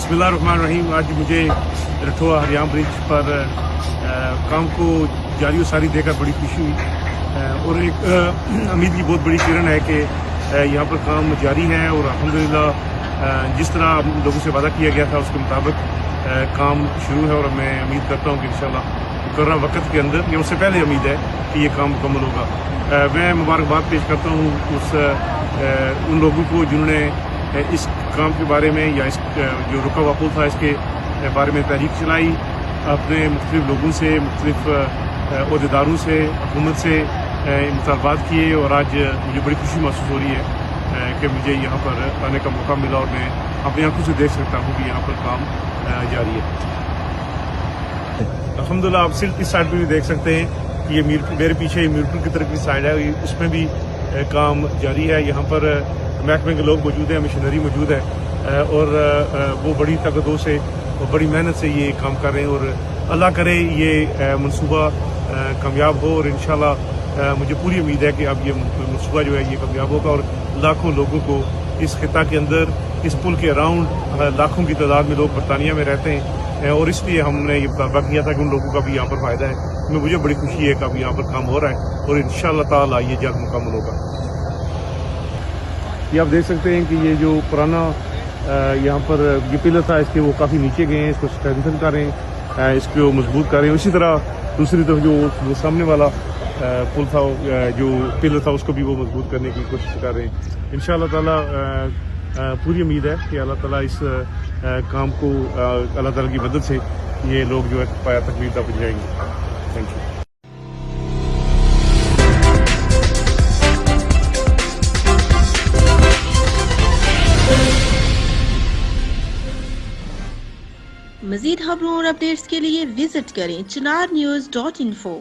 बिस्मिल्लाहिर्रहमानिर्रहीम। आज मुझे रठोआ हरियाम ब्रिज पर काम को जारी व सारी देखकर बड़ी खुशी हुई और एक उम्मीद की बहुत बड़ी किरण है कि यहाँ पर काम जारी है और अल्हम्दुलिल्लाह जिस तरह लोगों से वादा किया गया था उसके मुताबिक काम शुरू है और मैं उम्मीद करता हूँ कि इंशाल्लाह मुकर्रर वक्त के अंदर या उससे पहले उम्मीद है कि ये काम मुकम्मल होगा। मैं मुबारकबाद पेश करता हूँ उन लोगों को जिन्होंने इस काम के बारे में या इस जो रुका हुआ पुल था इसके बारे में तहरीक चलाई, अपने मुख्तलिफ लोगों से, मुख्तलिफ अहदेदारों से, हुकूमत से मुतालबात किए और आज मुझे बड़ी खुशी महसूस हो रही है कि मुझे यहाँ पर आने का मौका मिला और मैं अपनी आंखों से देख सकता हूँ कि यहाँ पर काम जारी है। अल्हम्दुलिल्लाह आप सिर्फ इस साइड पर भी देख सकते हैं कि ये मेरे पीछे मीरपुर की तरफ की साइड है, उसमें भी काम जारी है। यहाँ पर महकमे के लोग मौजूद हैं, मशीनरी मौजूद है और वो बड़ी ताकतों से और बड़ी मेहनत से ये काम कर रहे हैं और अल्लाह करे ये मंसूबा कामयाब हो और इंशाल्लाह मुझे पूरी उम्मीद है कि अब ये मंसूबा जो है ये कामयाब होगा और लाखों लोगों को इस खिता के अंदर, इस पुल के अराउंड लाखों की तादाद में लोग बरतानिया में रहते हैं और इसलिए हमने ये मुतालबा किया था कि उन लोगों का भी यहाँ पर फ़ायदा है। मुझे बड़ी खुशी है कि अब यहाँ पर काम हो रहा है और इंशाअल्लाह ताला ये जल्द मुकम्मल होगा। ये आप देख सकते हैं कि ये जो पुराना यहाँ पर ये पिलर था इसके वो काफ़ी नीचे गए हैं, इसको स्ट्रेंथन कर रहे हैं, इसको मजबूत कर रहे हैं। इसी तरह दूसरी तरफ जो सामने वाला पुल था, जो पिलर था, उसको भी वो मजबूत करने की कोशिश कर रहे हैं। इंशाअल्लाह ताला पूरी उम्मीद है कि अल्लाह ताला इस काम को अल्लाह ताला की मदद से ये लोग जो है पाया तकमील तक पहुँच जाएंगे। Thank you. मज़ीद खबरों और अपडेट्स के लिए विजिट करें chinarnews.info।